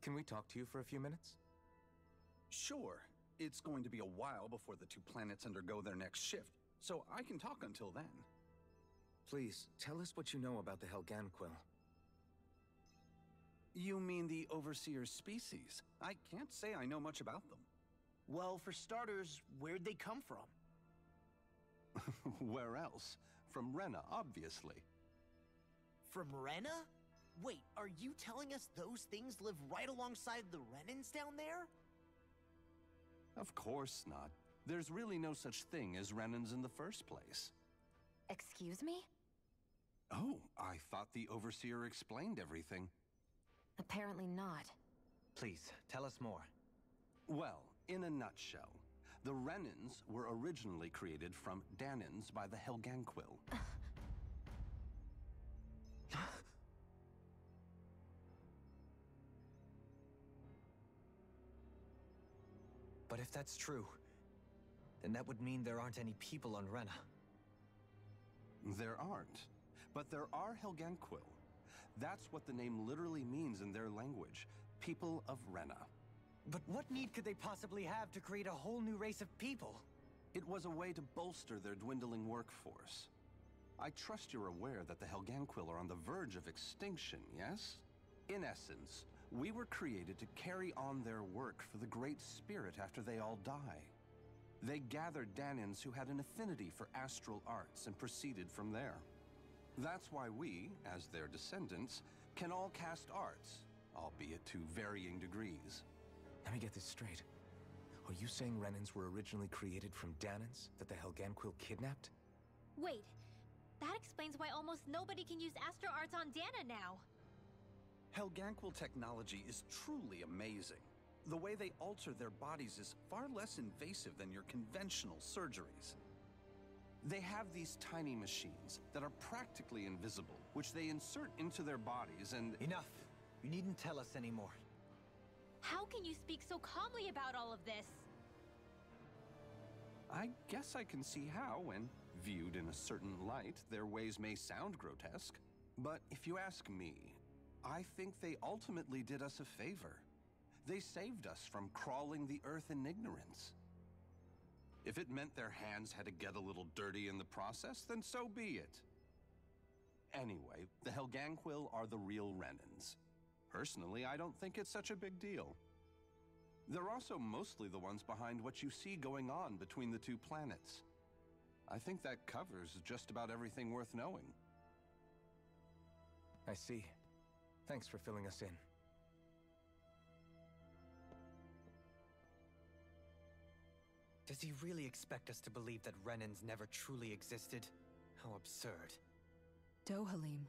Can we talk to you for a few minutes? Sure. It's going to be a while before the two planets undergo their next shift, so I can talk until then. Please, tell us what you know about the Helganquil. You mean the Overseer's species? I can't say I know much about them. Well, for starters, where'd they come from? Where else? From Rena, obviously. From Rena? Wait, are you telling us those things live right alongside the Renans down there? Of course not. There's really no such thing as Renans in the first place. Excuse me? Oh, I thought the Overseer explained everything. Apparently not. Please, tell us more. Well, in a nutshell, the Renans were originally created from Danans by the Helganquil. But if that's true, then that would mean there aren't any people on Rena. There aren't, but there are Helganquil. That's what the name literally means in their language, people of Rena. But what need could they possibly have to create a whole new race of people? It was a way to bolster their dwindling workforce. I trust you're aware that the Helganquil are on the verge of extinction, yes? In essence, we were created to carry on their work for the Great Spirit after they all die. They gathered Danans who had an affinity for astral arts and proceeded from there. That's why we, as their descendants, can all cast arts, albeit to varying degrees. Let me get this straight. Are you saying Renans were originally created from Danans that the Helganquil kidnapped? Wait, that explains why almost nobody can use astral arts on Dana now. Helganquil technology is truly amazing. The way they alter their bodies is far less invasive than your conventional surgeries. They have these tiny machines that are practically invisible, which they insert into their bodies and— Enough! You needn't tell us anymore. How can you speak so calmly about all of this? I guess I can see how, when viewed in a certain light, their ways may sound grotesque. But if you ask me, I think they ultimately did us a favor. They saved us from crawling the earth in ignorance. If it meant their hands had to get a little dirty in the process, then so be it. Anyway, the Helganquil are the real Renans. Personally, I don't think it's such a big deal. They're also mostly the ones behind what you see going on between the two planets. I think that covers just about everything worth knowing. I see. Thanks for filling us in. Does he really expect us to believe that Renans never truly existed? How absurd. Dohalim.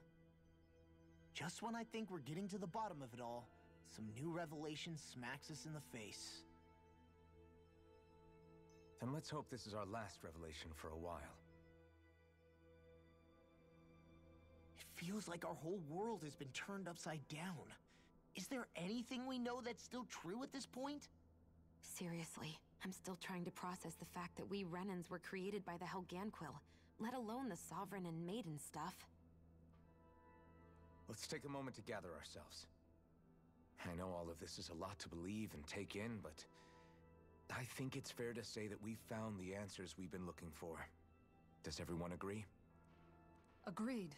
Just when I think we're getting to the bottom of it all, some new revelation smacks us in the face. Then let's hope this is our last revelation for a while. It feels like our whole world has been turned upside down. Is there anything we know that's still true at this point? Seriously, I'm still trying to process the fact that we Renans were created by the Helganquil, let alone the Sovereign and Maiden stuff. Let's take a moment to gather ourselves. I know all of this is a lot to believe and take in, but I think it's fair to say that we've found the answers we've been looking for. Does everyone agree? Agreed.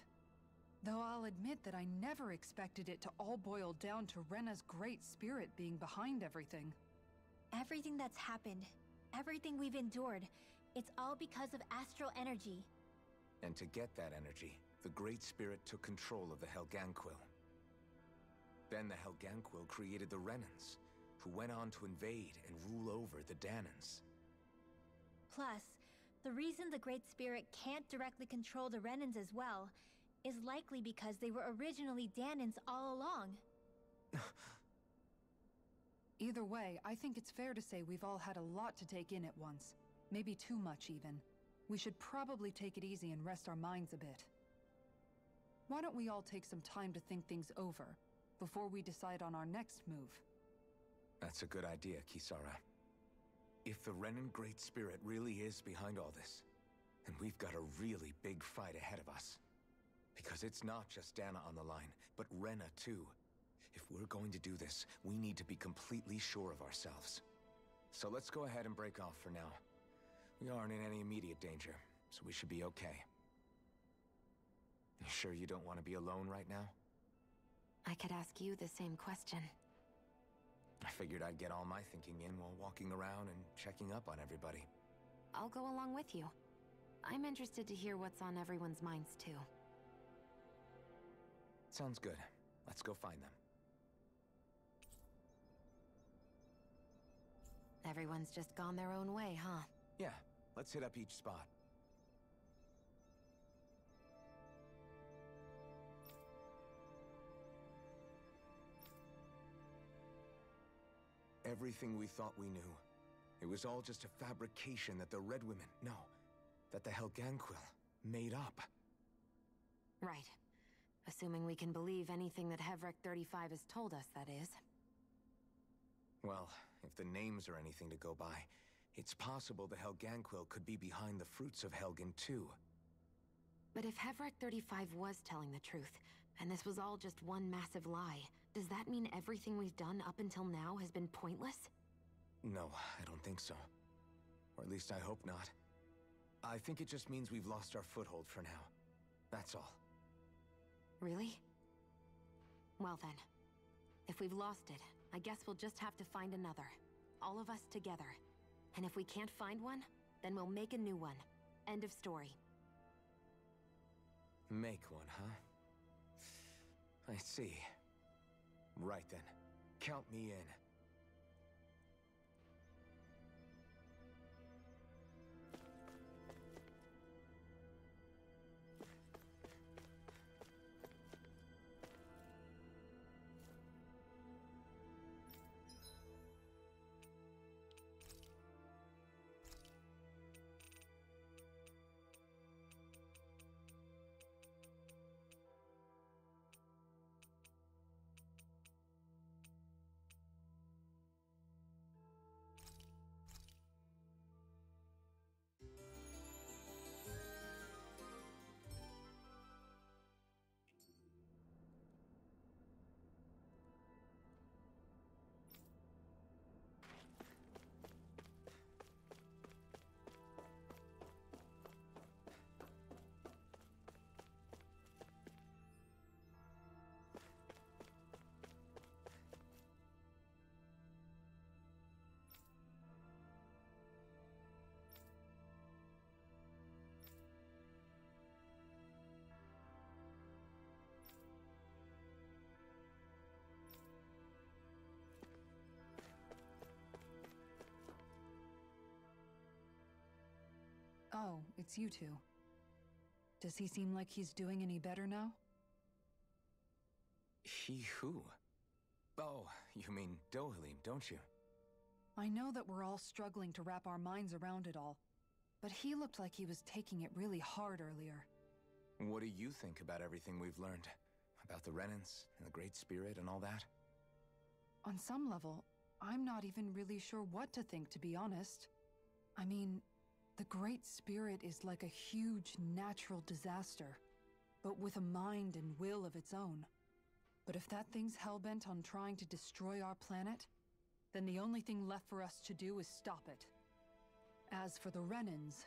Though I'll admit that I never expected it to all boil down to Rena's great spirit being behind everything. Everything that's happened, everything we've endured, it's all because of astral energy. And to get that energy, the Great Spirit took control of the Helganquil. Then the Helganquil created the Renans, who went on to invade and rule over the Danans. Plus, the reason the Great Spirit can't directly control the Renans as well is likely because they were originally Danans all along. Either way, I think it's fair to say we've all had a lot to take in at once. Maybe too much, even. We should probably take it easy and rest our minds a bit. Why don't we all take some time to think things over, before we decide on our next move? That's a good idea, Kisara. If the Renan Great Spirit really is behind all this, then we've got a really big fight ahead of us. Because it's not just Dana on the line, but Rena too. If we're going to do this, we need to be completely sure of ourselves. So let's go ahead and break off for now. We aren't in any immediate danger, so we should be okay. You sure you don't want to be alone right now? I could ask you the same question. I figured I'd get all my thinking in while walking around and checking up on everybody. I'll go along with you. I'm interested to hear what's on everyone's minds, too. Sounds good. Let's go find them. Everyone's just gone their own way, huh? Yeah, let's hit up each spot. Everything we thought we knew. It was all just a fabrication that the Red Women, no, that the Helganquil made up. Right. Assuming we can believe anything that Hevrek 35 has told us, that is. Well, if the names are anything to go by, it's possible the Helganquil could be behind the fruits of Helgen too. But if Hevrek 35 was telling the truth, and this was all just one massive lie, does that mean everything we've done up until now has been pointless? No, I don't think so. Or at least I hope not. I think it just means we've lost our foothold for now. That's all. Really? Well then, if we've lost it, I guess we'll just have to find another. All of us together. And if we can't find one, then we'll make a new one. End of story. Make one, huh? I see. Right then. Count me in. Oh, it's you two. Does he seem like he's doing any better now? He who? Oh, you mean Dohalim, don't you? I know that we're all struggling to wrap our minds around it all, but he looked like he was taking it really hard earlier. What do you think about everything we've learned? About the Renans and the Great Spirit and all that? On some level, I'm not even really sure what to think, to be honest. I mean, the Great Spirit is like a huge natural disaster, but with a mind and will of its own. But if that thing's hellbent on trying to destroy our planet, then the only thing left for us to do is stop it. As for the Renans,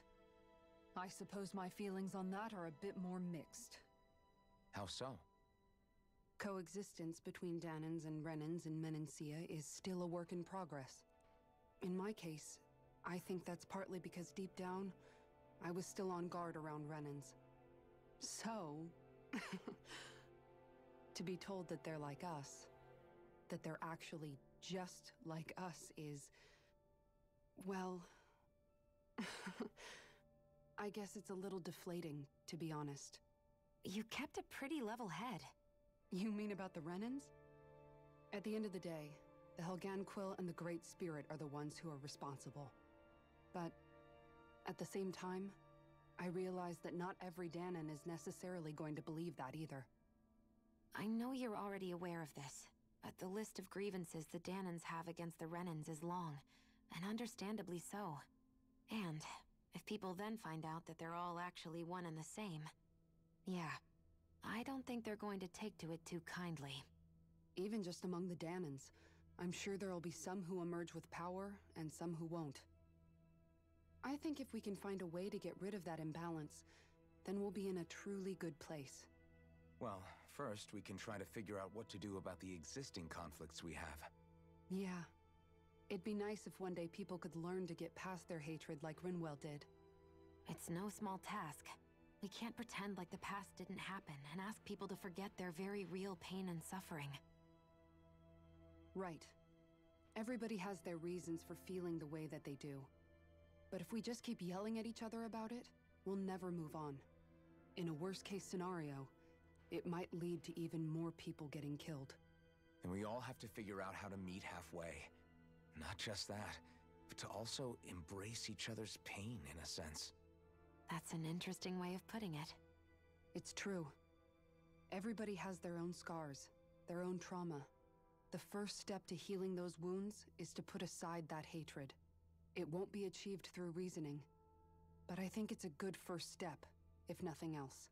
I suppose my feelings on that are a bit more mixed. How so? Coexistence between Danans and Renans in Menancia is still a work in progress. In my case, I think that's partly because deep down, I was still on guard around Renans. So, to be told that they're like us, that they're actually just like us is, well, I guess it's a little deflating, to be honest. You kept a pretty level head. You mean about the Renans? At the end of the day, the Helganquil and the Great Spirit are the ones who are responsible. But at the same time, I realize that not every Danan is necessarily going to believe that either. I know you're already aware of this, but the list of grievances the Danans have against the Renans is long, and understandably so. And if people then find out that they're all actually one and the same, yeah, I don't think they're going to take to it too kindly. Even just among the Danons, I'm sure there'll be some who emerge with power and some who won't. I think if we can find a way to get rid of that imbalance, then we'll be in a truly good place. Well, first we can try to figure out what to do about the existing conflicts we have. Yeah. It'd be nice if one day people could learn to get past their hatred like Rinwell did. It's no small task. We can't pretend like the past didn't happen and ask people to forget their very real pain and suffering. Right. Everybody has their reasons for feeling the way that they do. But if we just keep yelling at each other about it, we'll never move on. In a worst-case scenario, it might lead to even more people getting killed. And we all have to figure out how to meet halfway. Not just that, but to also embrace each other's pain, in a sense. That's an interesting way of putting it. It's true. Everybody has their own scars, their own trauma. The first step to healing those wounds is to put aside that hatred. It won't be achieved through reasoning, but I think it's a good first step, if nothing else.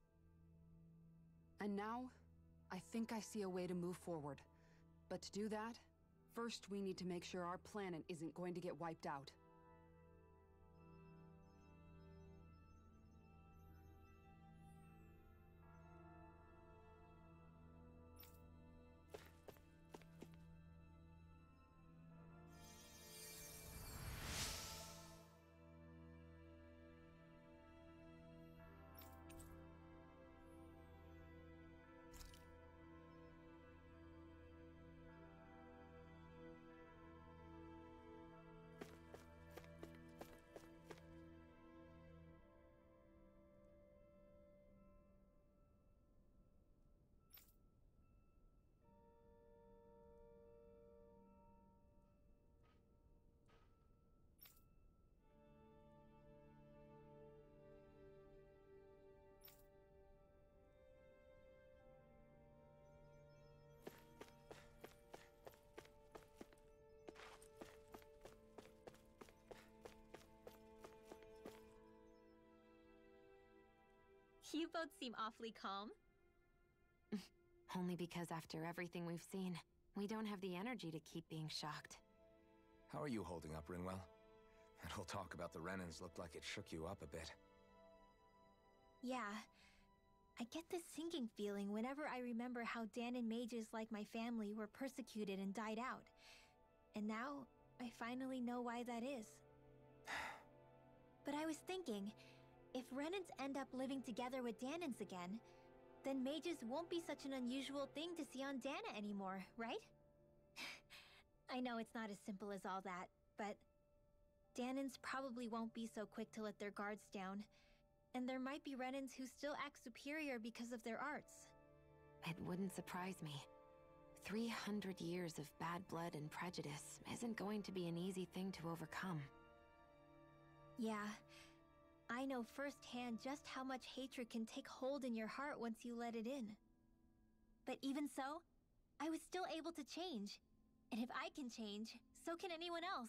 And now, I think I see a way to move forward. But to do that, first we need to make sure our planet isn't going to get wiped out. You both seem awfully calm. Only because after everything we've seen, we don't have the energy to keep being shocked. How are you holding up, Rinwell? That whole talk about the Renans looked like it shook you up a bit. Yeah. I get this sinking feeling whenever I remember how Danon mages like my family were persecuted and died out. And now, I finally know why that is. But I was thinking, if Renans end up living together with Danons again, then mages won't be such an unusual thing to see on Dana anymore, right? I know it's not as simple as all that, but Danons probably won't be so quick to let their guards down, and there might be Renans who still act superior because of their arts. It wouldn't surprise me. 300 years of bad blood and prejudice isn't going to be an easy thing to overcome. Yeah. I know firsthand just how much hatred can take hold in your heart once you let it in. But even so, I was still able to change. And if I can change, so can anyone else.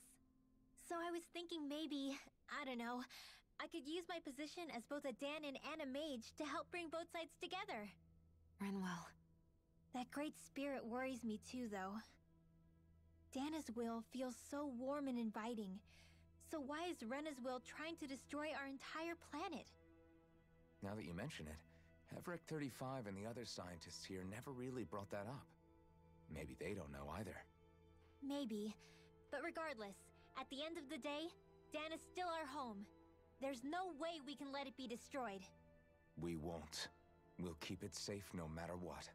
So I was thinking maybe, I don't know, I could use my position as both a Danon and a mage to help bring both sides together. Rinwell. That great spirit worries me too, though. Dana's will feels so warm and inviting. So why is Rena's will trying to destroy our entire planet? Now that you mention it, Everett 35 and the other scientists here never really brought that up. Maybe they don't know either. Maybe. But regardless, at the end of the day, Dana's still our home. There's no way we can let it be destroyed. We won't. We'll keep it safe no matter what.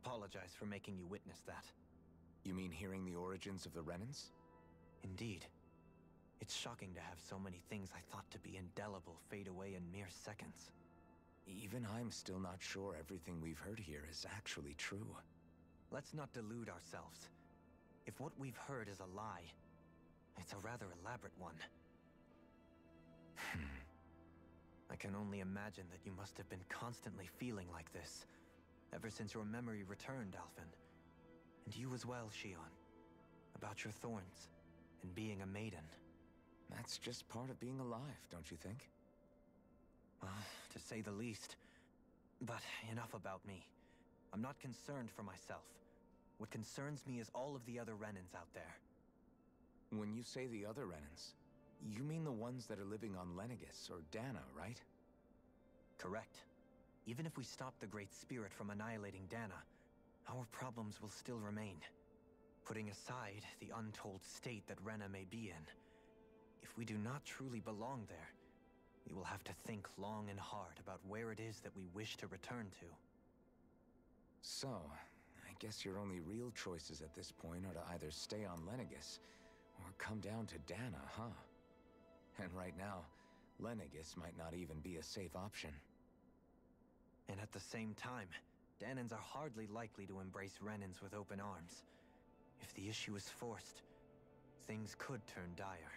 apologize for making you witness that. You mean hearing the origins of the Renans? Indeed. It's shocking to have so many things I thought to be indelible fade away in mere seconds. Even I'm still not sure everything we've heard here is actually true. Let's not delude ourselves. If what we've heard is a lie, it's a rather elaborate one. I can only imagine that you must have been constantly feeling like this, ever since your memory returned, Alphen. And you as well, Shion. About your thorns, and being a maiden. That's just part of being alive, don't you think? Well, to say the least. But enough about me. I'm not concerned for myself. What concerns me is all of the other Renans out there. When you say the other Renans, you mean the ones that are living on Lenegis or Dana, right? Correct. Even if we stop the Great Spirit from annihilating Dana, our problems will still remain. Putting aside the untold state that Rena may be in, if we do not truly belong there, we will have to think long and hard about where it is that we wish to return to. So, I guess your only real choices at this point are to either stay on Lenegis, or come down to Dana, huh? And right now, Lenegis might not even be a safe option. And at the same time, Danans are hardly likely to embrace Renans with open arms. If the issue is forced, things could turn dire.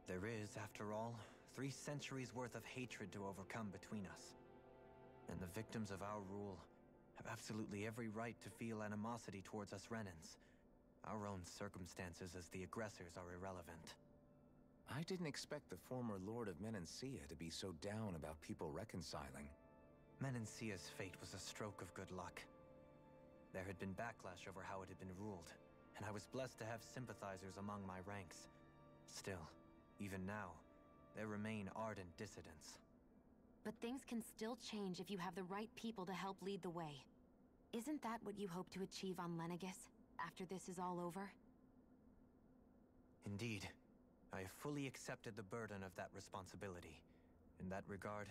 There is, after all, 3 centuries worth of hatred to overcome between us. And the victims of our rule have absolutely every right to feel animosity towards us Renans. Our own circumstances as the aggressors are irrelevant. I didn't expect the former Lord of Menancia to be so down about people reconciling. Menancia's fate was a stroke of good luck. There had been backlash over how it had been ruled, and I was blessed to have sympathizers among my ranks. Still, even now, there remain ardent dissidents. But things can still change if you have the right people to help lead the way. Isn't that what you hope to achieve on Lenegis, after this is all over? Indeed. I have fully accepted the burden of that responsibility. In that regard,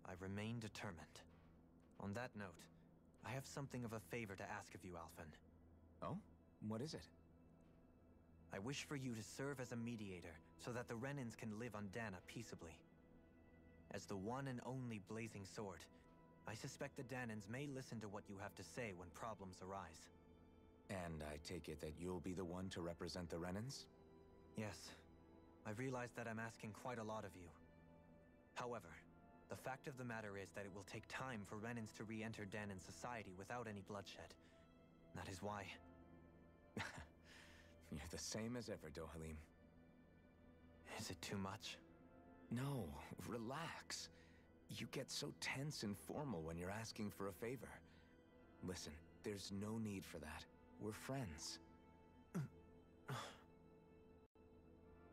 I remain determined. On that note, I have something of a favor to ask of you, Alphen. Oh? What is it? I wish for you to serve as a mediator so that the Renans can live on Dana peaceably. As the one and only blazing sword, I suspect the Danans may listen to what you have to say when problems arise. And I take it that you'll be the one to represent the Renans? Yes. I realize that I'm asking quite a lot of you. However, the fact of the matter is that it will take time for Renans to re-enter Danan society without any bloodshed. That is why... You're the same as ever, Dohalim. Is it too much? No, relax. You get so tense and formal when you're asking for a favor. Listen, there's no need for that. We're friends.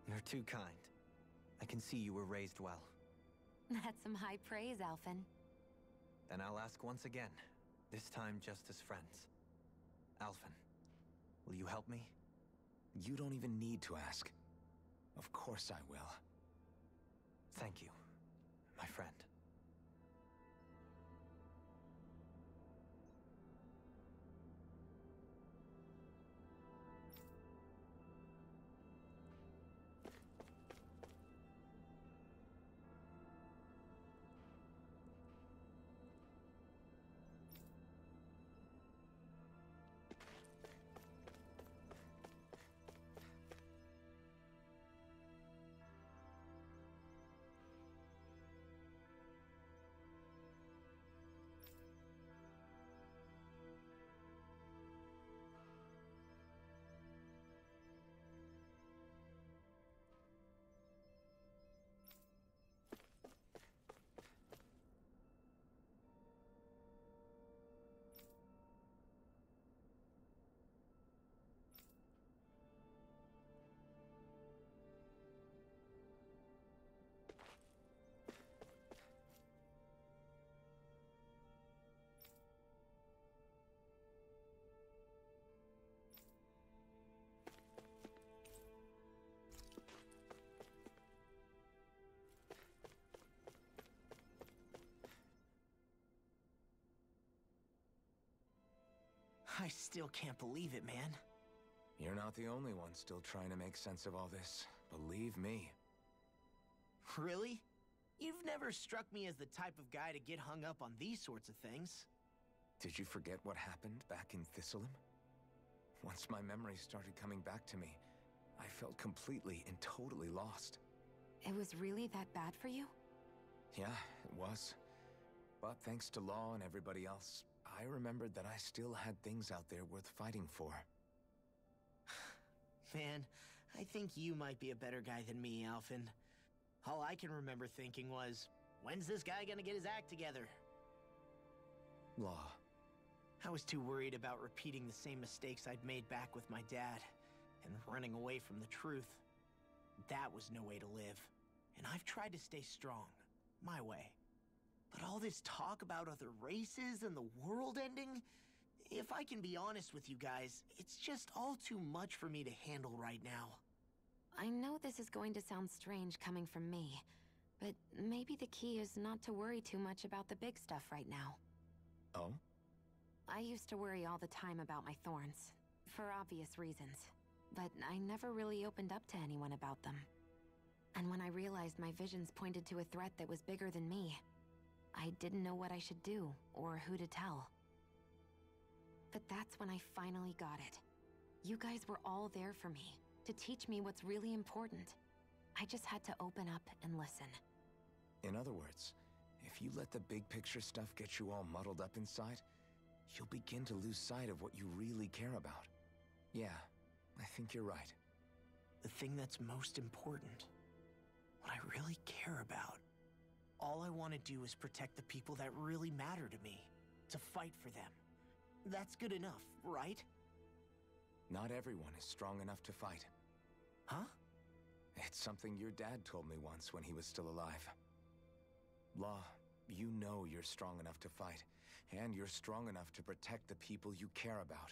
You're too kind. I can see you were raised well. That's some high praise, Alphen. Then I'll ask once again, this time just as friends. Alphen, will you help me? You don't even need to ask. Of course I will. Thank you, my friend. I still can't believe it, man. You're not the only one still trying to make sense of all this. Believe me. Really? You've never struck me as the type of guy to get hung up on these sorts of things. Did you forget what happened back in Thistleum? Once my memories started coming back to me, I felt completely and totally lost. It was really that bad for you? Yeah, it was. But thanks to Law and everybody else, I remembered that I still had things out there worth fighting for. Man, I think you might be a better guy than me, Alphen. All I can remember thinking was, when's this guy gonna get his act together? Law. I was too worried about repeating the same mistakes I'd made back with my dad, and running away from the truth. That was no way to live, and I've tried to stay strong, my way. But all this talk about other races and the world ending, if I can be honest with you guys, it's just all too much for me to handle right now. I know this is going to sound strange coming from me, but maybe the key is not to worry too much about the big stuff right now. Oh? I used to worry all the time about my thorns, for obvious reasons, but I never really opened up to anyone about them. And when I realized my visions pointed to a threat that was bigger than me, I didn't know what I should do, or who to tell. But that's when I finally got it. You guys were all there for me, to teach me what's really important. I just had to open up and listen. In other words, if you let the big picture stuff get you all muddled up inside, you'll begin to lose sight of what you really care about. Yeah, I think you're right. The thing that's most important, what I really care about. All I want to do is protect the people that really matter to me, to fight for them. That's good enough, right? Not everyone is strong enough to fight. Huh? It's something your dad told me once when he was still alive. Law, you know you're strong enough to fight, and you're strong enough to protect the people you care about.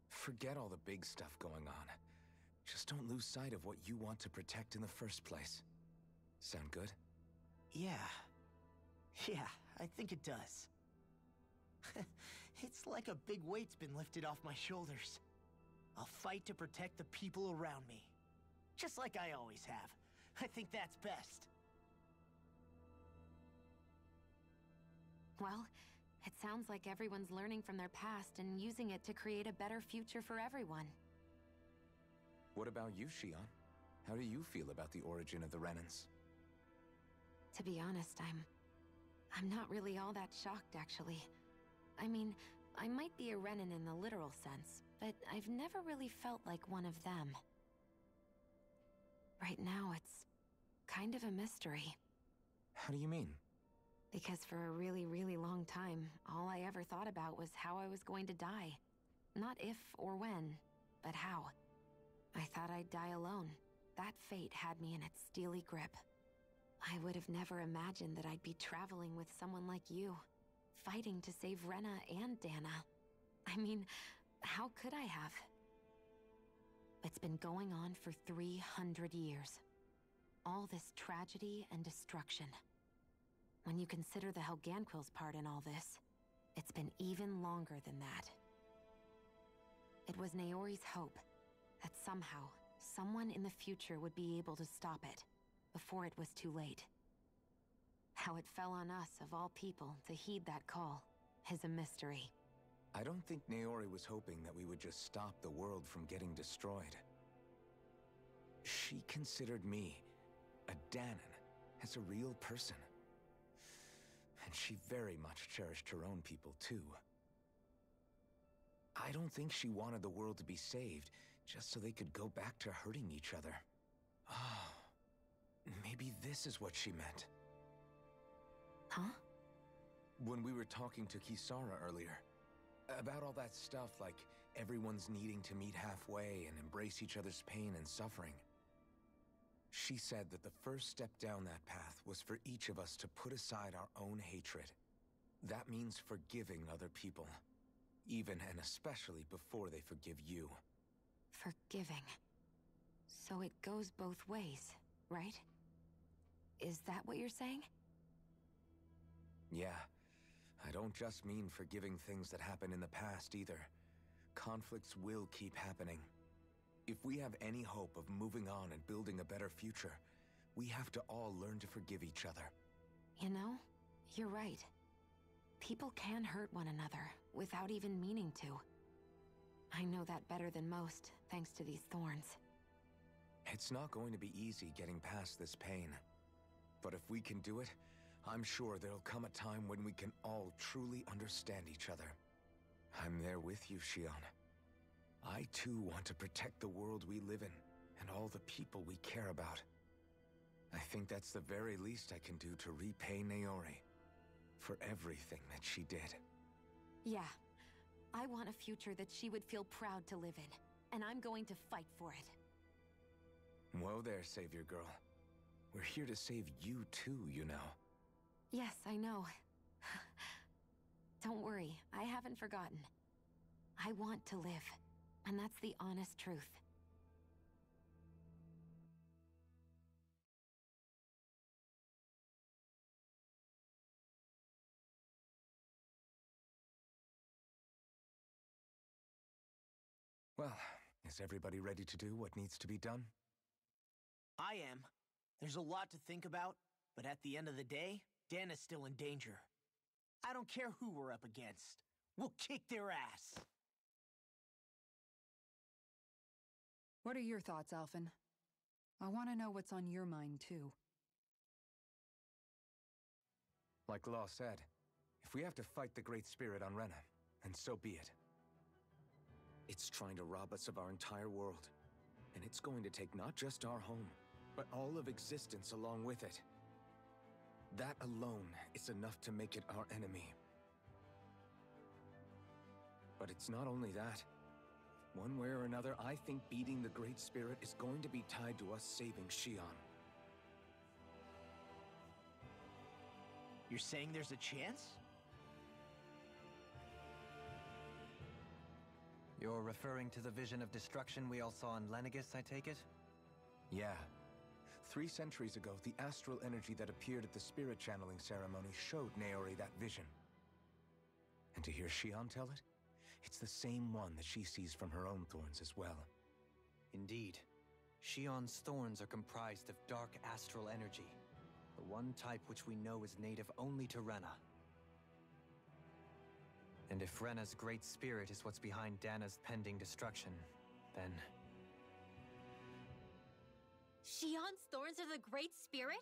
Forget all the big stuff going on. Just don't lose sight of what you want to protect in the first place. Sound good? Yeah, I think it does. It's like a big weight's been lifted off my shoulders. I'll fight to protect the people around me. Just like I always have. I think that's best. Well, it sounds like everyone's learning from their past and using it to create a better future for everyone. What about you, Shion? How do you feel about the origin of the Renans? To be honest, I'm not really all that shocked, actually. I mean, I might be a Renan in the literal sense, but I've never really felt like one of them. Right now, it's kind of a mystery. How do you mean? Because for a really, really long time, all I ever thought about was how I was going to die. Not if or when, but how. I thought I'd die alone. That fate had me in its steely grip. I would have never imagined that I'd be traveling with someone like you, fighting to save Rena and Dana. I mean, how could I have? It's been going on for 300 years. All this tragedy and destruction. When you consider the Helganquil's part in all this, it's been even longer than that. It was Naori's hope that somehow, someone in the future would be able to stop it, before it was too late. How it fell on us, of all people, to heed that call, is a mystery. I don't think Naori was hoping that we would just stop the world from getting destroyed. She considered me, a Danon, as a real person. And she very much cherished her own people, too. I don't think she wanted the world to be saved, just so they could go back to hurting each other. Oh, maybe this is what she meant. Huh? When we were talking to Kisara earlier, about all that stuff like everyone's needing to meet halfway and embrace each other's pain and suffering. She said that the first step down that path was for each of us to put aside our own hatred. That means forgiving other people, even and especially before they forgive you. Forgiving. So it goes both ways, right? Is that what you're saying? Yeah. I don't just mean forgiving things that happened in the past either. conflicts will keep happening. If we have any hope of moving on and building a better future, we have to all learn to forgive each other. You know, you're right. People can hurt one another without even meaning to. I know that better than most, thanks to these thorns. It's not going to be easy getting past this pain. But if we can do it, I'm sure there'll come a time when we can all truly understand each other. I'm there with you, Shion. I too want to protect the world we live in, and all the people we care about. I think that's the very least I can do to repay Naori for everything that she did. Yeah. I want a future that she would feel proud to live in, and I'm going to fight for it. Whoa there, Savior Girl. We're here to save you too, you know. Yes, I know. Don't worry, I haven't forgotten. I want to live, and that's the honest truth. Well, is everybody ready to do what needs to be done? I am. There's a lot to think about, but at the end of the day, Dan is still in danger. I don't care who we're up against. We'll kick their ass. What are your thoughts, Alphen? I want to know what's on your mind, too. Like Law said, if we have to fight the Great Spirit on Rena, then so be it. It's trying to rob us of our entire world. And it's going to take not just our home, but all of existence along with it. That alone is enough to make it our enemy. But it's not only that. One way or another, I think beating the Great Spirit is going to be tied to us saving Shion. You're saying there's a chance? You're referring to the vision of destruction we all saw in Lenegis, I take it? Yeah. 3 centuries ago, the astral energy that appeared at the spirit channeling ceremony showed Naori that vision. And to hear Shion tell it, it's the same one that she sees from her own thorns as well. Indeed. Shion's thorns are comprised of dark astral energy, the one type which we know is native only to Rena. And if Rena's great spirit is what's behind Dana's pending destruction, then... Shion's thorns are the Great Spirit?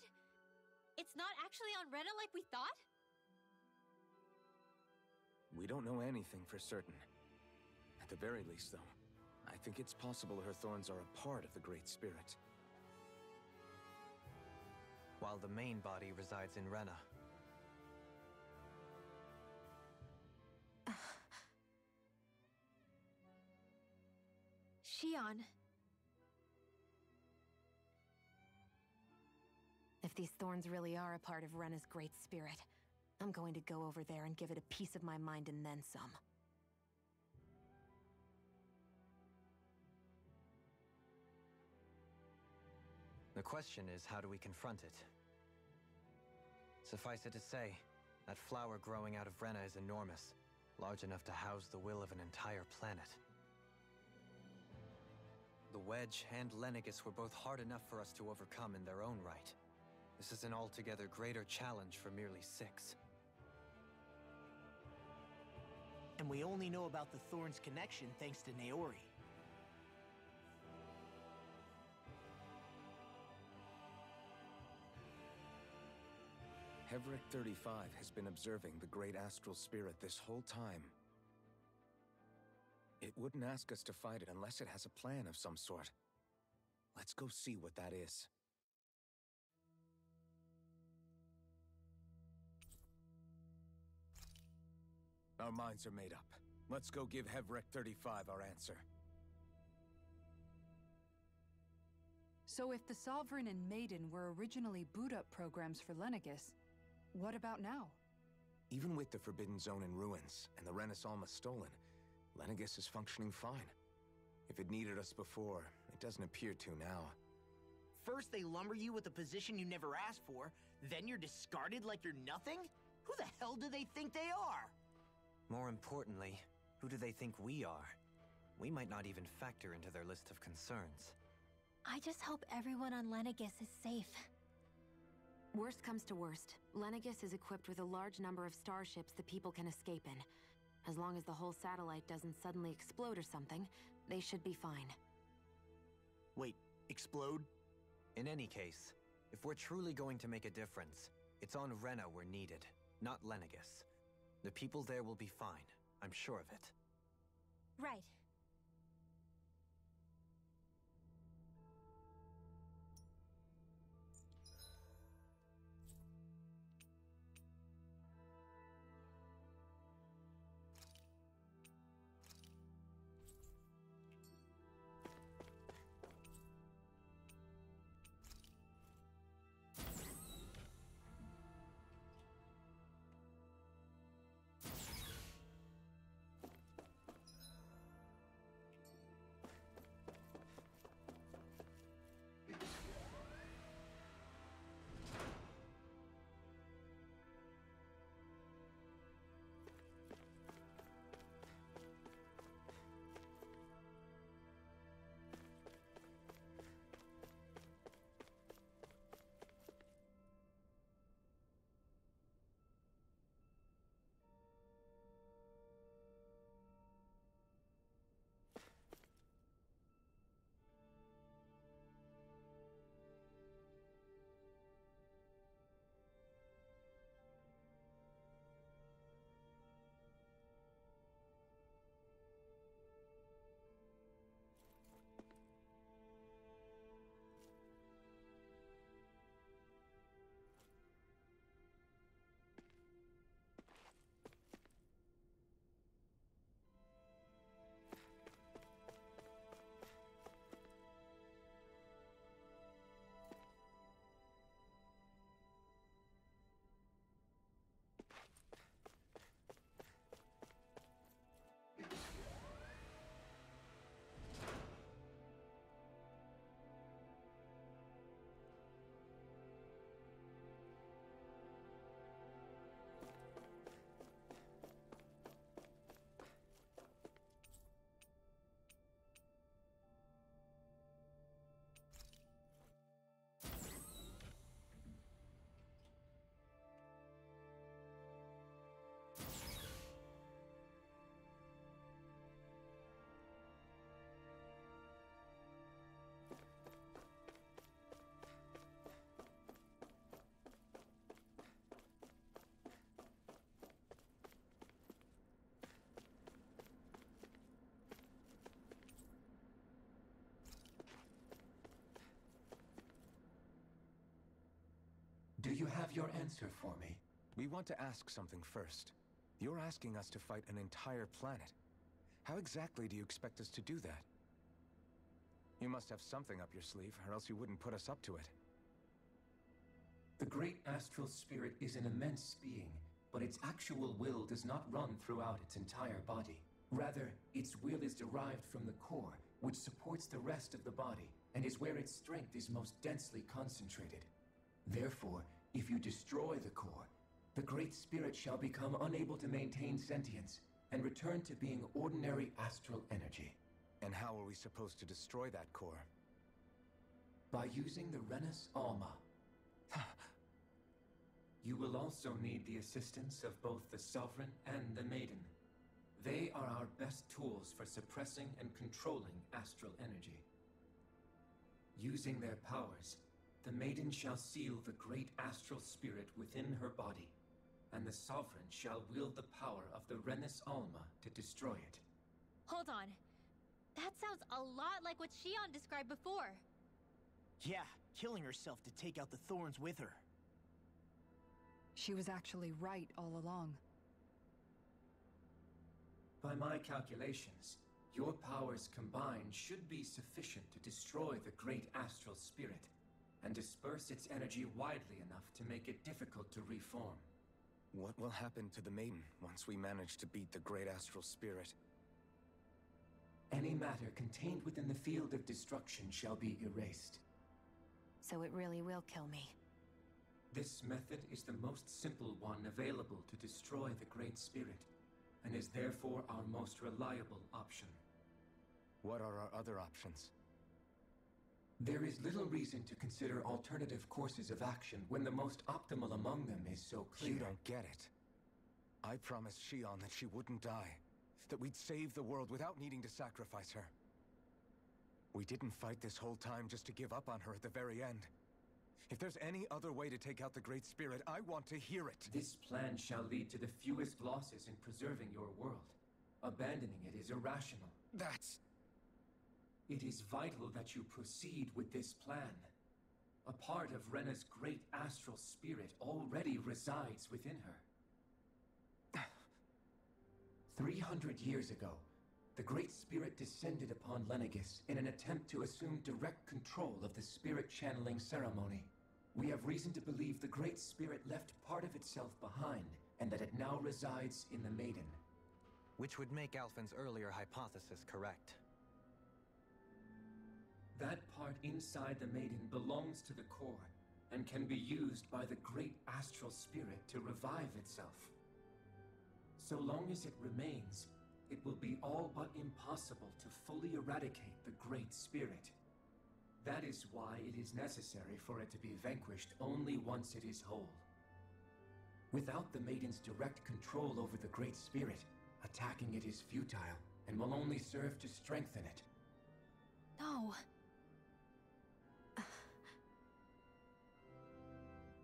It's not actually on Rena like we thought? We don't know anything for certain. At the very least, though, I think it's possible her thorns are a part of the Great Spirit. While the main body resides in Rena. Shion. If these thorns really are a part of Rena's Great Spirit, I'm going to go over there and give it a piece of my mind and then some. The question is, how do we confront it? Suffice it to say, that flower growing out of Rena is enormous, large enough to house the will of an entire planet. The Wedge and Lenegis were both hard enough for us to overcome in their own right. This is an altogether greater challenge for merely 6. And we only know about the Thorns connection thanks to Naori. Hevric 35 has been observing the Great Astral Spirit this whole time. It wouldn't ask us to fight it unless it has a plan of some sort. Let's go see what that is. Our minds are made up. Let's go give Hevric 35 our answer. So if the Sovereign and Maiden were originally boot-up programs for Lenegis, what about now? Even with the Forbidden Zone in ruins and the Renaissance stolen, Lenegis is functioning fine. If it needed us before, it doesn't appear to now. First they lumber you with a position you never asked for, then you're discarded like you're nothing? Who the hell do they think they are? More importantly, who do they think we are? We might not even factor into their list of concerns. I just hope everyone on Lenegis is safe. Worst comes to worst, Lenegis is equipped with a large number of starships the people can escape in. As long as the whole satellite doesn't suddenly explode or something, they should be fine. Wait, explode? In any case, if we're truly going to make a difference, it's on Rena we're needed, not Lenegis. The people there will be fine, I'm sure of it. Right. Do you have your answer for me? We want to ask something first. You're asking us to fight an entire planet. How exactly do you expect us to do that? You must have something up your sleeve, or else you wouldn't put us up to it. The great astral spirit is an immense being, but its actual will does not run throughout its entire body. Rather, its will is derived from the core, which supports the rest of the body, and is where its strength is most densely concentrated. Therefore, if you destroy the core, the great spirit shall become unable to maintain sentience, and return to being ordinary astral energy. And how are we supposed to destroy that core? By using the Renus Alma. You will also need the assistance of both the Sovereign and the Maiden. They are our best tools for suppressing and controlling astral energy. Using their powers, the Maiden shall seal the great astral spirit within her body, and the Sovereign shall wield the power of the Renus Alma to destroy it. Hold on. That sounds a lot like what Shion described before. Yeah, killing herself to take out the thorns with her. She was actually right all along. By my calculations, your powers combined should be sufficient to destroy the great astral spirit, and disperse its energy widely enough to make it difficult to reform. What will happen to the Maiden once we manage to beat the great astral spirit? Any matter contained within the field of destruction shall be erased. So it really will kill me. This method is the most simple one available to destroy the great spirit, and is therefore our most reliable option. What are our other options? There is little reason to consider alternative courses of action when the most optimal among them is so clear. You don't get it. I promised Shion that she wouldn't die, that we'd save the world without needing to sacrifice her. We didn't fight this whole time just to give up on her at the very end. If there's any other way to take out the Great Spirit, I want to hear it. This plan shall lead to the fewest losses in preserving your world. Abandoning it is irrational. That's... It is vital that you proceed with this plan. A part of Rena's great astral spirit already resides within her. 300 years ago, the Great Spirit descended upon Lenegis in an attempt to assume direct control of the spirit channeling ceremony. We have reason to believe the Great Spirit left part of itself behind, and that it now resides in the Maiden. Which would make Alphen's earlier hypothesis correct. That part inside the Maiden belongs to the core, and can be used by the great astral spirit to revive itself. So long as it remains, it will be all but impossible to fully eradicate the Great Spirit. That is why it is necessary for it to be vanquished only once it is whole. Without the Maiden's direct control over the Great Spirit, attacking it is futile, and will only serve to strengthen it. No.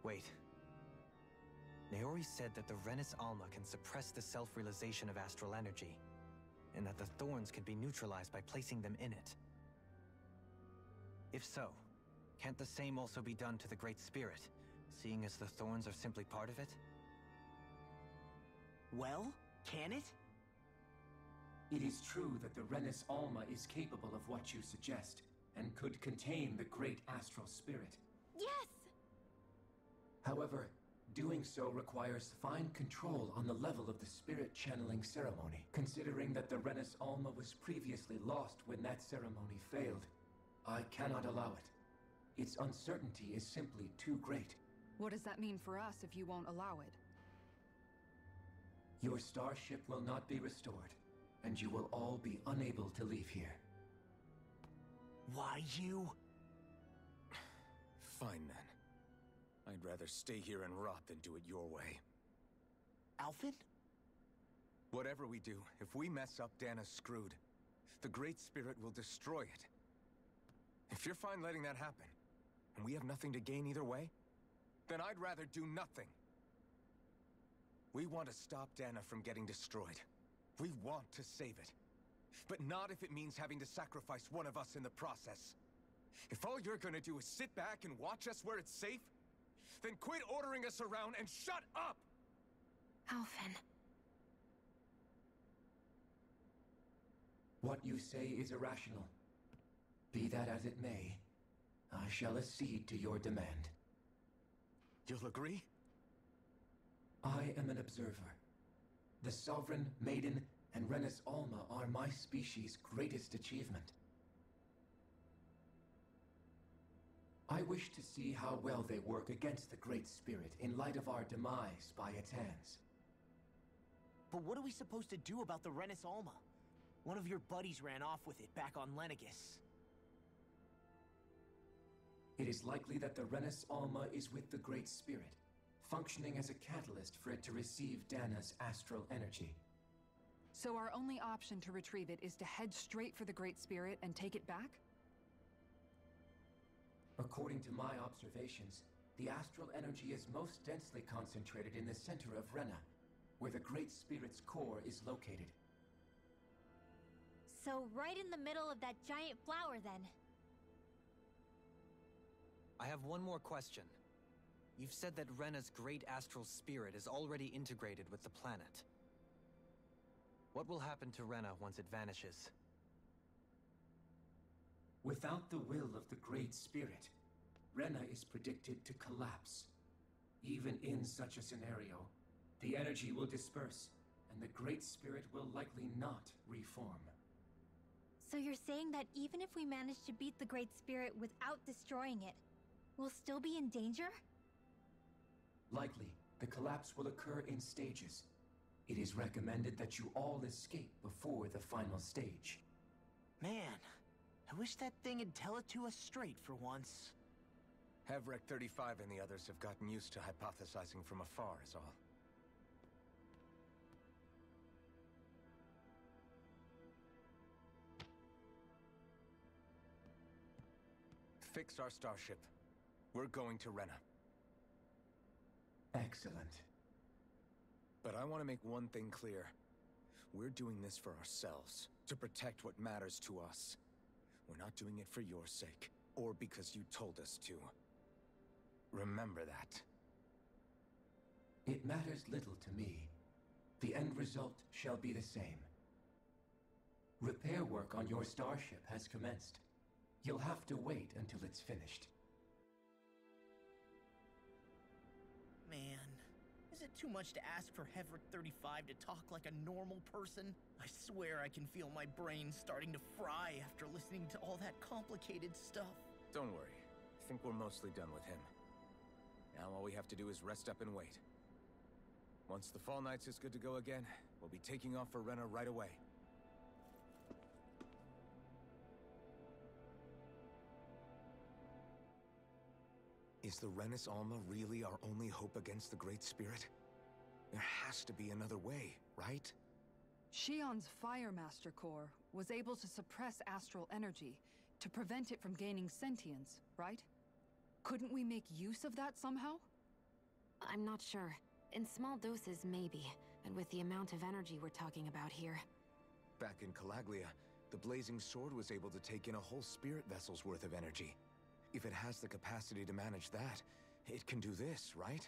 Wait. Naori said that the Renis Alma can suppress the self-realization of astral energy, and that the thorns can be neutralized by placing them in it. If so, can't the same also be done to the Great Spirit, seeing as the thorns are simply part of it? Well, can it? It is true that the Renis Alma is capable of what you suggest, and could contain the great astral spirit. Yes! However, doing so requires fine control on the level of the spirit channeling ceremony, considering that the Renis Alma was previously lost when that ceremony failed. I cannot allow it. Its uncertainty is simply too great. What does that mean for us if you won't allow it? Your starship will not be restored, and you will all be unable to leave here. Why you? Fine then. I'd rather stay here and rot than do it your way. Alphen? Whatever we do, if we mess up, Dana's screwed. The Great Spirit will destroy it. If you're fine letting that happen, and we have nothing to gain either way, then I'd rather do nothing. We want to stop Dana from getting destroyed. We want to save it. But not if it means having to sacrifice one of us in the process. If all you're gonna do is sit back and watch us where it's safe, then quit ordering us around and shut up! Alphen. What you say is irrational. Be that as it may, I shall accede to your demand. You'll agree? I am an observer. The Sovereign, Maiden, and Renis Alma are my species' greatest achievement. I wish to see how well they work against the Great Spirit in light of our demise by its hands. But what are we supposed to do about the Renis Alma? One of your buddies ran off with it back on Lenegis. It is likely that the Renis Alma is with the Great Spirit, functioning as a catalyst for it to receive Dana's astral energy. So our only option to retrieve it is to head straight for the Great Spirit and take it back? According to my observations, the astral energy is most densely concentrated in the center of Rena, where the Great Spirit's core is located. So right in the middle of that giant flower, then. I have one more question. You've said that Rena's great astral spirit is already integrated with the planet. What will happen to Rena once it vanishes? Without the will of the Great Spirit, Rena is predicted to collapse. Even in such a scenario, the energy will disperse, and the Great Spirit will likely not reform. So you're saying that even if we manage to beat the Great Spirit without destroying it, we'll still be in danger? Likely, the collapse will occur in stages. It is recommended that you all escape before the final stage. Man, I wish that thing would tell it to us straight for once. Hevrek 35 and the others have gotten used to hypothesizing from afar, is all. Fix our starship. We're going to Rena. Excellent. But I want to make one thing clear. We're doing this for ourselves, to protect what matters to us. We're not doing it for your sake, or because you told us to. Remember that. It matters little to me. The end result shall be the same. Repair work on your starship has commenced. You'll have to wait until it's finished. Man, is it too much to ask for Hevrek 35 to talk like a normal person? I swear I can feel my brain starting to fry after listening to all that complicated stuff. Don't worry. I think we're mostly done with him. Now all we have to do is rest up and wait. Once the Fall Knights is good to go again, we'll be taking off for Rena right away. Is the Renis Alma really our only hope against the Great Spirit? There has to be another way, right? Shion's Fire Master Core was able to suppress astral energy to prevent it from gaining sentience, right? Couldn't we make use of that somehow? I'm not sure. In small doses, maybe. And with the amount of energy we're talking about here. Back in Calaglia, the Blazing Sword was able to take in a whole spirit vessel's worth of energy. If it has the capacity to manage that, it can do this, right?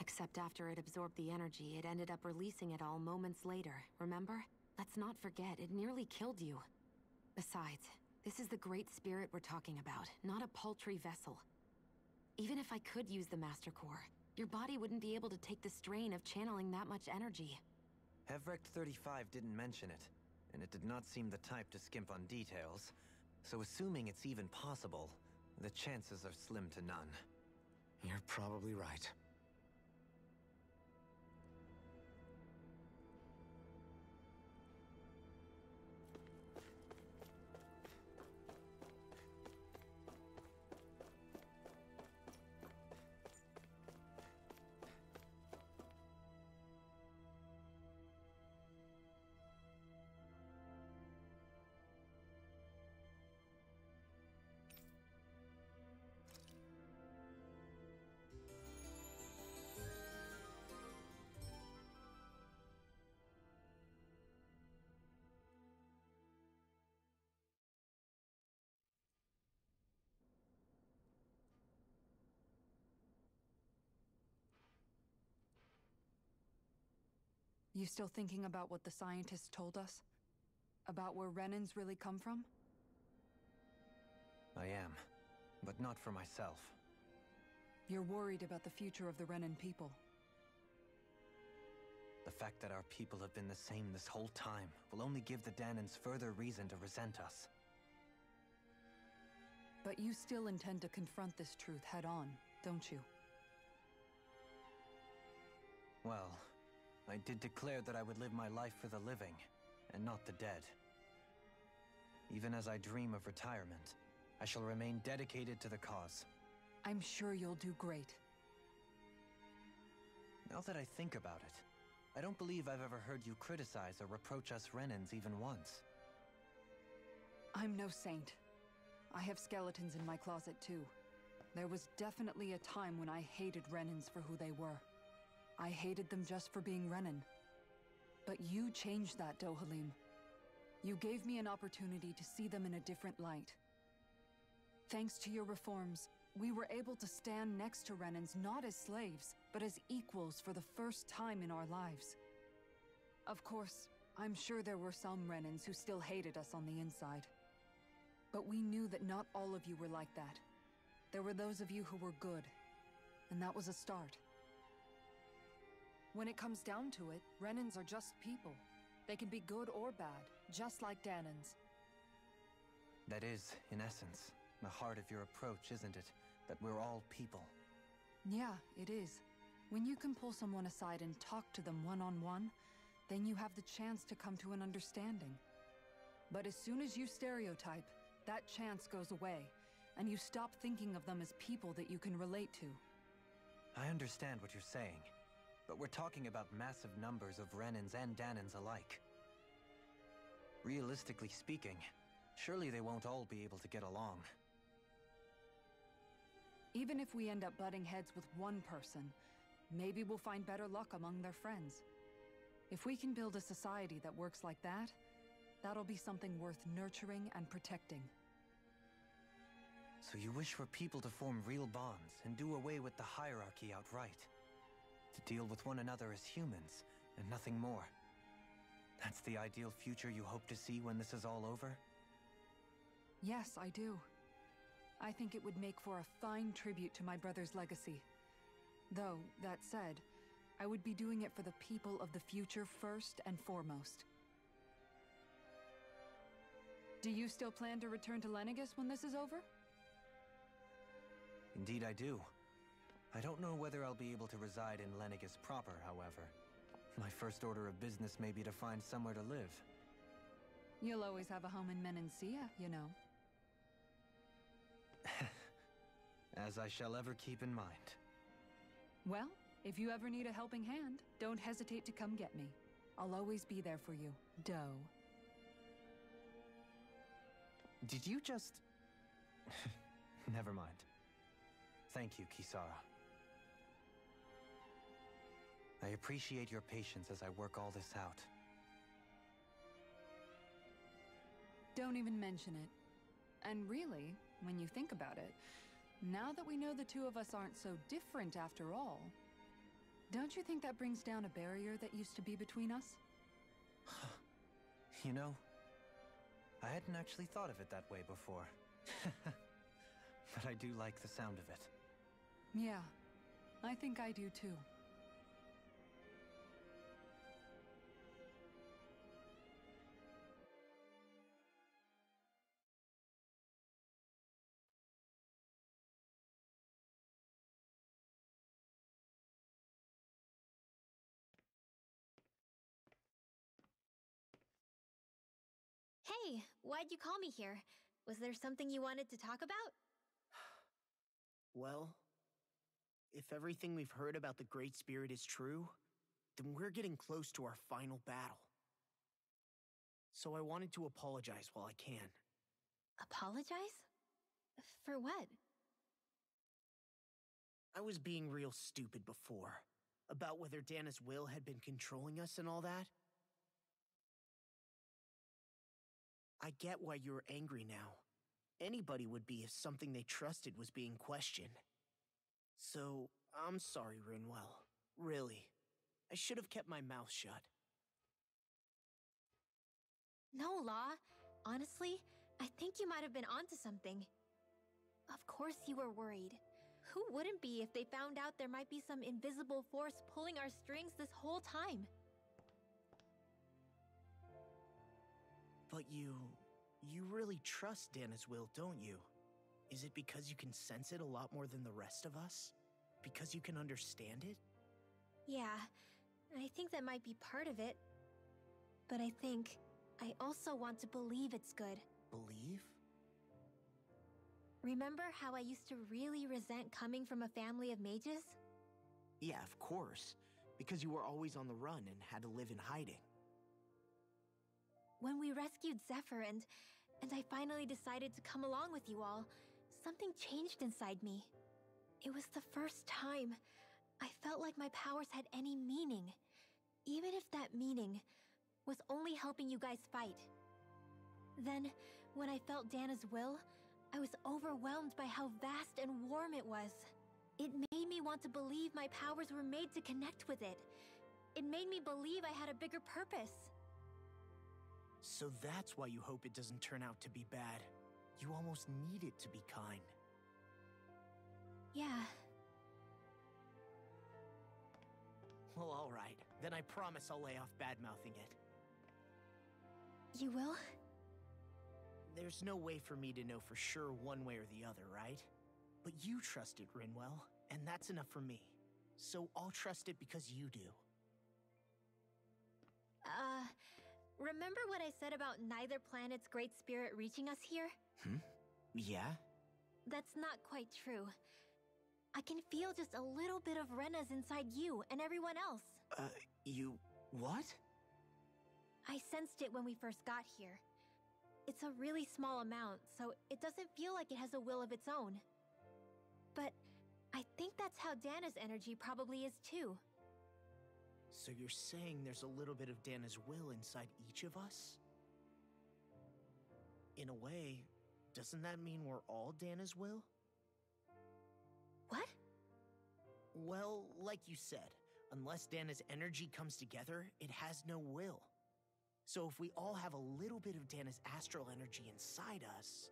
Except after it absorbed the energy, it ended up releasing it all moments later, remember? Let's not forget, it nearly killed you. Besides, this is the Great Spirit we're talking about, not a paltry vessel. Even if I could use the Master Core, your body wouldn't be able to take the strain of channeling that much energy. Hevrek 35 didn't mention it, and it did not seem the type to skimp on details, so assuming it's even possible, the chances are slim to none. You're probably right. You still thinking about what the scientists told us? About where Renans really come from? I am, but not for myself. You're worried about the future of the Renan people. The fact that our people have been the same this whole time will only give the Danans further reason to resent us. But you still intend to confront this truth head-on, don't you? Well, I did declare that I would live my life for the living, and not the dead. Even as I dream of retirement, I shall remain dedicated to the cause. I'm sure you'll do great. Now that I think about it, I don't believe I've ever heard you criticize or reproach us Renans even once. I'm no saint. I have skeletons in my closet too. There was definitely a time when I hated Renans for who they were. I hated them just for being Renan. But you changed that, Dohalim. You gave me an opportunity to see them in a different light. Thanks to your reforms, we were able to stand next to Renans not as slaves, but as equals for the first time in our lives. Of course, I'm sure there were some Renans who still hated us on the inside. But we knew that not all of you were like that. There were those of you who were good, and that was a start. When it comes down to it, Renans are just people. They can be good or bad, just like Danans. That is, in essence, the heart of your approach, isn't it? That we're all people. Yeah, it is. When you can pull someone aside and talk to them one-on-one, then you have the chance to come to an understanding. But as soon as you stereotype, that chance goes away, and you stop thinking of them as people that you can relate to. I understand what you're saying, but we're talking about massive numbers of Renans and Danans alike. Realistically speaking, surely they won't all be able to get along. Even if we end up butting heads with one person, maybe we'll find better luck among their friends. If we can build a society that works like that, that'll be something worth nurturing and protecting. So you wish for people to form real bonds and do away with the hierarchy outright? To deal with one another as humans, and nothing more? That's the ideal future you hope to see when this is all over? Yes, I do. I think it would make for a fine tribute to my brother's legacy. Though, that said, I would be doing it for the people of the future first and foremost. Do you still plan to return to Lenegis when this is over? Indeed I do. I don't know whether I'll be able to reside in Lenegis proper, however. My first order of business may be to find somewhere to live. You'll always have a home in Menancia, you know. As I shall ever keep in mind. Well, if you ever need a helping hand, don't hesitate to come get me. I'll always be there for you, Doe. Did you just... Never mind. Thank you, Kisara. I appreciate your patience as I work all this out. Don't even mention it. And really, when you think about it, now that we know the two of us aren't so different after all, don't you think that brings down a barrier that used to be between us? You know, I hadn't actually thought of it that way before. But I do like the sound of it. Yeah, I think I do too. Hey, why'd you call me here? Was there something you wanted to talk about? Well, if everything we've heard about the Great Spirit is true, then we're getting close to our final battle. So I wanted to apologize while I can. Apologize? For what? I was being real stupid before, about whether Dana's will had been controlling us and all that. I get why you're angry now. Anybody would be if something they trusted was being questioned. So, I'm sorry, Rinwell. Really. I should have kept my mouth shut. No, Law. Honestly, I think you might have been onto something. Of course you were worried. Who wouldn't be if they found out there might be some invisible force pulling our strings this whole time? But you really trust Dana's will, don't you? Is it because you can sense it a lot more than the rest of us? Because you can understand it? Yeah, I think that might be part of it. But I think I also want to believe it's good. Believe? Remember how I used to really resent coming from a family of mages? Yeah, of course. Because you were always on the run and had to live in hiding. When we rescued Zephyr and I finally decided to come along with you all, something changed inside me. It was the first time I felt like my powers had any meaning, even if that meaning was only helping you guys fight. Then, when I felt Dana's will, I was overwhelmed by how vast and warm it was. It made me want to believe my powers were made to connect with it. It made me believe I had a bigger purpose. So that's why you hope it doesn't turn out to be bad. You almost need it to be kind. Yeah. Well, alright. Then I promise I'll lay off bad-mouthing it. You will? There's no way for me to know for sure one way or the other, right? But you trust it, Rinwell, and that's enough for me. So I'll trust it because you do. remember what I said about neither planet's great spirit reaching us here? Yeah? That's not quite true. I can feel just a little bit of Rena's inside you and everyone else. You... what? I sensed it when we first got here. It's a really small amount, so it doesn't feel like it has a will of its own. But I think that's how Dana's energy probably is too. So you're saying there's a little bit of Dana's will inside each of us? In a way, doesn't that mean we're all Dana's will? What? Well, like you said, unless Dana's energy comes together, it has no will. So if we all have a little bit of Dana's astral energy inside us...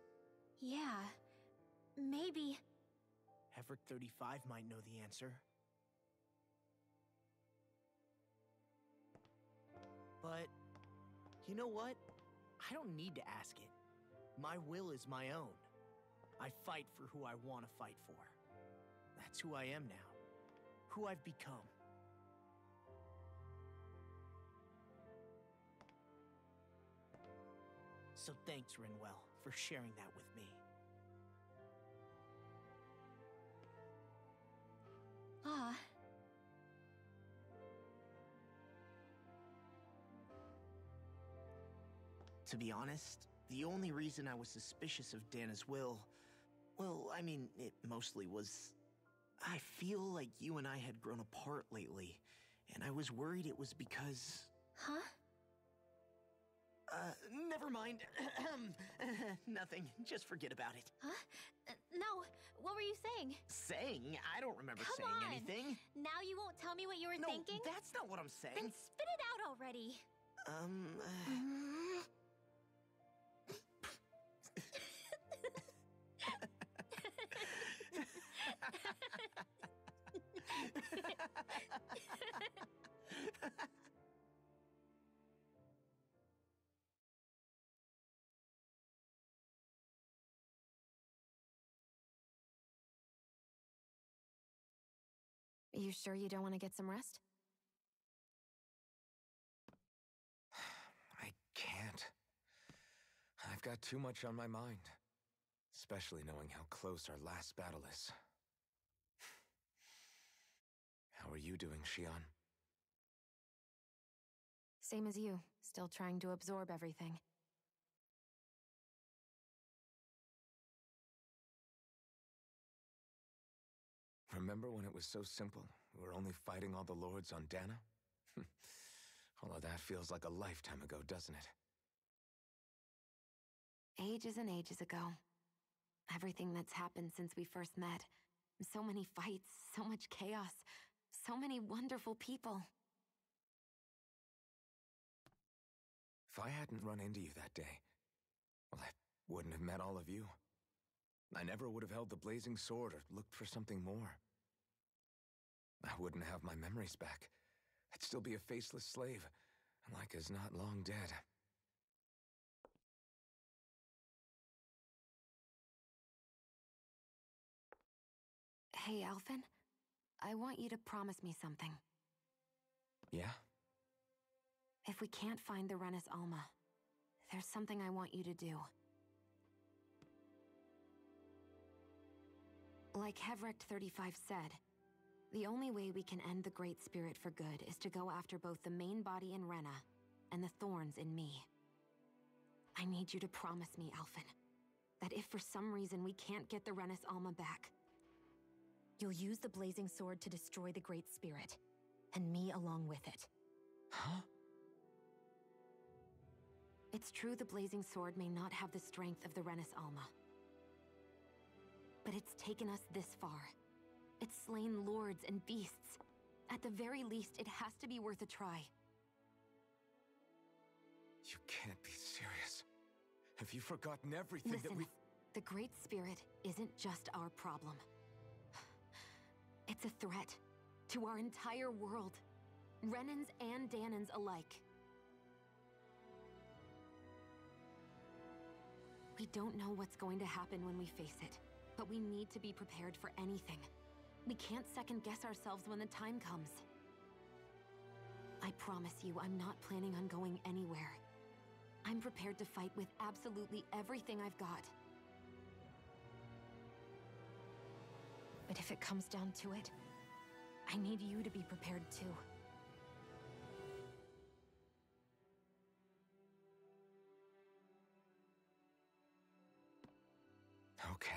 Yeah, maybe... Hevrick 35 might know the answer. But, you know what? I don't need to ask it. My will is my own. I fight for who I want to fight for. That's who I am now. Who I've become. So thanks, Rinwell, for sharing that with me. Ah. To be honest, the only reason I was suspicious of Dana's will... well, I mean, it mostly was... I feel like you and I had grown apart lately, and I was worried it was because... Huh? Never mind. Nothing. Just forget about it. Huh? No, what were you saying? Saying? I don't remember Come saying on. anything. Now you won't tell me what you were thinking? No, that's not what I'm saying. Then spit it out already. You sure you don't want to get some rest? I can't. I've got too much on my mind. Especially knowing how close our last battle is. How are you doing, Shion? Same as you, still trying to absorb everything. Remember when it was so simple? We were only fighting all the lords on Dana? All of that feels like a lifetime ago, doesn't it? Ages and ages ago. Everything that's happened since we first met. So many fights, so much chaos, so many wonderful people. If I hadn't run into you that day, well, I wouldn't have met all of you. I never would have held the blazing sword or looked for something more. I wouldn't have my memories back. I'd still be a faceless slave, like as not long dead. Hey, Alphen. I want you to promise me something. Yeah? If we can't find the Renis Alma, there's something I want you to do. Like Hevrick 35 said, the only way we can end the Great Spirit for good is to go after both the main body in Rena and the thorns in me. I need you to promise me, Alphen, that if for some reason we can't get the Renis Alma back, you'll use the blazing sword to destroy the Great Spirit, and me along with it. Huh? It's true the blazing sword may not have the strength of the Renis Alma. But it's taken us this far. It's slain lords and beasts. At the very least, it has to be worth a try. You can't be serious. Have you forgotten everything Listen, that we... the Great Spirit isn't just our problem. It's a threat to our entire world. Renans and Danans alike. We don't know what's going to happen when we face it, but we need to be prepared for anything. We can't second-guess ourselves when the time comes. I promise you, I'm not planning on going anywhere. I'm prepared to fight with absolutely everything I've got. But if it comes down to it, I need you to be prepared too. Okay.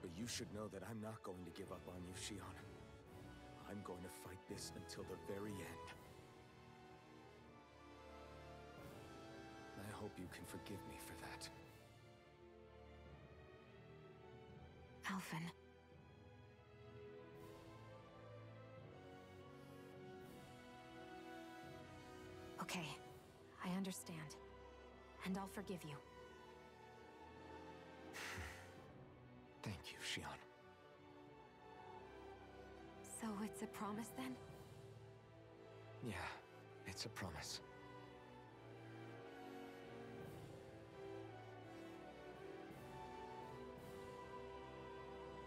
But you should know that I'm not going to give up on you, Shion. I'm going to fight this until the very end. I hope you can forgive me for that. Alphen. Okay, I understand. And I'll forgive you. Thank you, Shion. So it's a promise then? Yeah, it's a promise.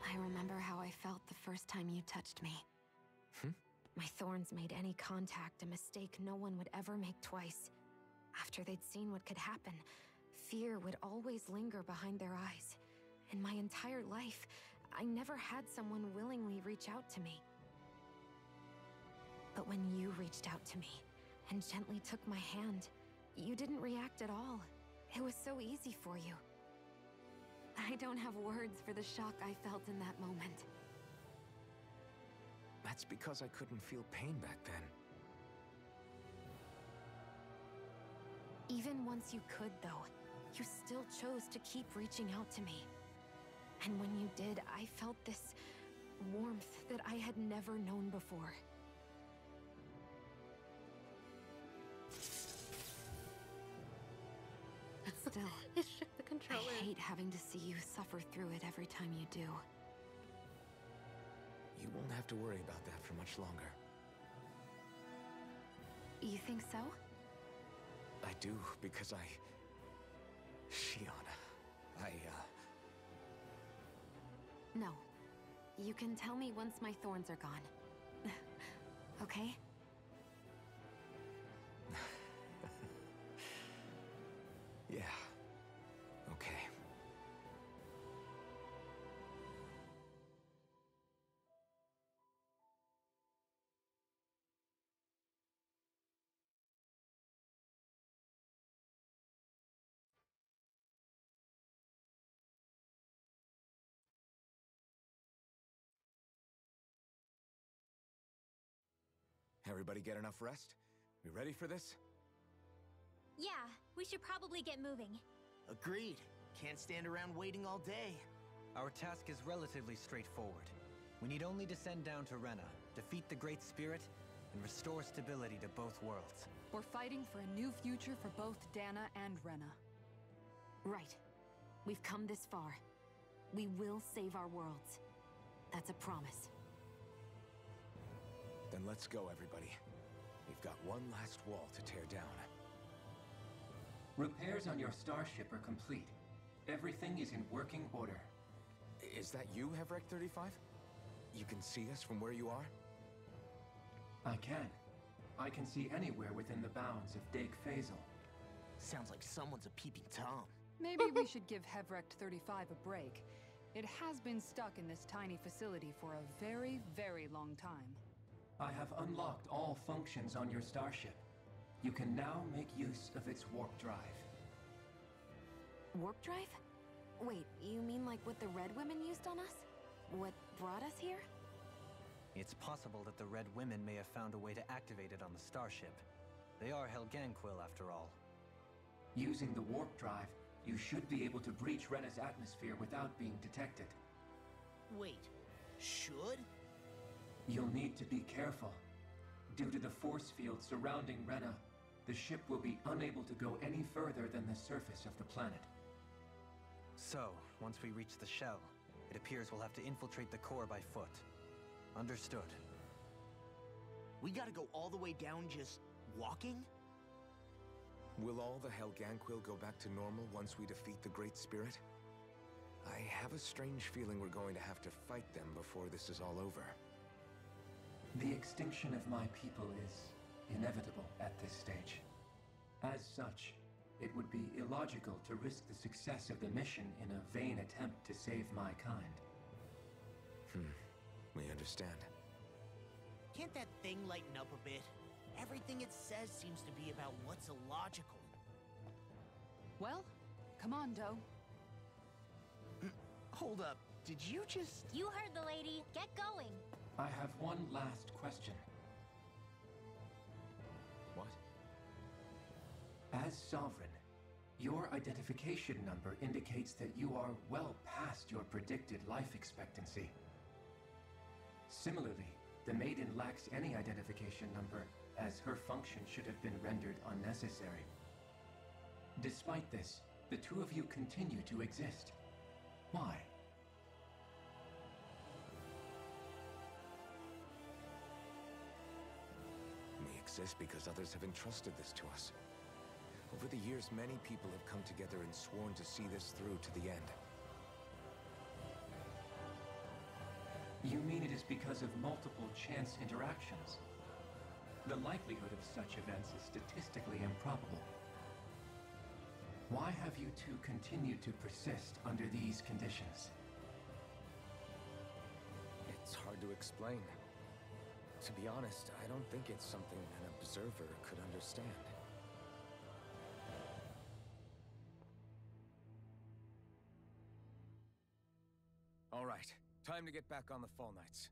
I remember how I felt the first time you touched me. My thorns made any contact a mistake no one would ever make twice. After they'd seen what could happen, fear would always linger behind their eyes. In my entire life, I never had someone willingly reach out to me. But when you reached out to me and gently took my hand, you didn't react at all. It was so easy for you. I don't have words for the shock I felt in that moment. That's because I couldn't feel pain back then. Even once you could, though, you still chose to keep reaching out to me. And when you did, I felt this warmth that I had never known before. Still, It shook the controller. I hate having to see you suffer through it every time you do. You won't have to worry about that for much longer. You think so? I do, because Shion, No. You can tell me once my thorns are gone. Okay? Yeah. Okay. Everybody get enough rest? We ready for this? Yeah, we should probably get moving. Agreed. Can't stand around waiting all day. Our task is relatively straightforward. We need only descend down to Rena, defeat the Great Spirit, and restore stability to both worlds. We're fighting for a new future for both Dana and Rena. Right. We've come this far. We will save our worlds. That's a promise. Then let's go, everybody. We've got one last wall to tear down. Repairs on your starship are complete. Everything is in working order. Is that you, Hevrek 35? You can see us from where you are? I can. I can see anywhere within the bounds of Dake Faisal. Sounds like someone's a peeping Tom. Maybe we should give Hevrect 35 a break. It has been stuck in this tiny facility for a very, very long time. I have unlocked all functions on your starship. You can now make use of its warp drive. Warp drive? Wait, you mean like what the Red Women used on us? What brought us here? It's possible that the Red Women may have found a way to activate it on the starship. They are Helganquil, after all. Using the warp drive, you should be able to breach Rena's atmosphere without being detected. Wait, should? You'll need to be careful. Due to the force field surrounding Rena, the ship will be unable to go any further than the surface of the planet. So, once we reach the shell, it appears we'll have to infiltrate the core by foot. Understood. We gotta go all the way down just walking? Will all the Helganquil go back to normal once we defeat the Great Spirit? I have a strange feeling we're going to have to fight them before this is all over. The extinction of my people is inevitable at this stage. As such, it would be illogical to risk the success of the mission in a vain attempt to save my kind. We understand. Can't that thing lighten up a bit? Everything it says seems to be about what's illogical. Well, come on, Doe. Hold up, did you just... You heard the lady. Get going. I have one last question. What? As Sovereign, your identification number indicates that you are well past your predicted life expectancy. Similarly, the Maiden lacks any identification number, as her function should have been rendered unnecessary. Despite this, the two of you continue to exist. Why? We exist because others have entrusted this to us. Over the years, many people have come together and sworn to see this through to the end. You mean it is because of multiple chance interactions? The likelihood of such events is statistically improbable. Why have you two continued to persist under these conditions? It's hard to explain. To be honest, I don't think it's something an observer could understand. All right, time to get back on the Fall Knights.